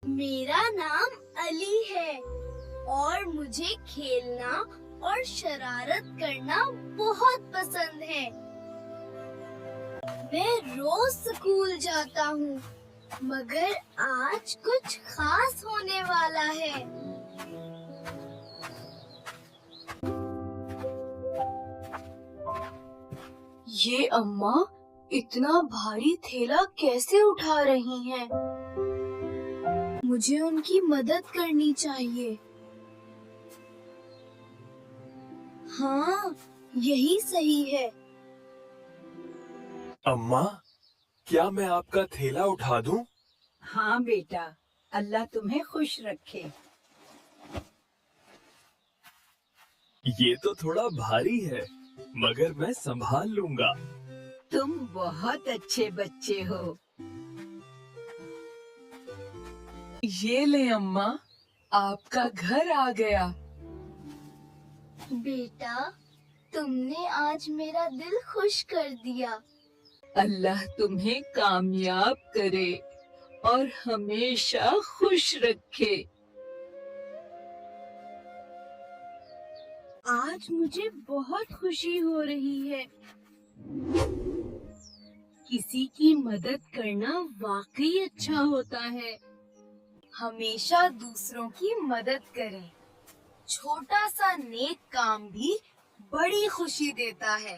मेरा नाम अली है और मुझे खेलना और शरारत करना बहुत पसंद है। मैं रोज स्कूल जाता हूँ, मगर आज कुछ खास होने वाला है। ये अम्मा इतना भारी थैला कैसे उठा रही हैं? मुझे उनकी मदद करनी चाहिए। हाँ, यही सही है। अम्मा, क्या मैं आपका थैला उठा दूं? हाँ बेटा, अल्लाह तुम्हें खुश रखे। ये तो थोड़ा भारी है, मगर मैं संभाल लूंगा। तुम बहुत अच्छे बच्चे हो। ये ले अम्मा, आपका घर आ गया। बेटा, तुमने आज मेरा दिल खुश कर दिया। अल्लाह तुम्हें कामयाब करे और हमेशा खुश रखे। आज मुझे बहुत खुशी हो रही है। किसी की मदद करना वाकई अच्छा होता है। हमेशा दूसरों की मदद करें। छोटा सा नेक काम भी बड़ी खुशी देता है।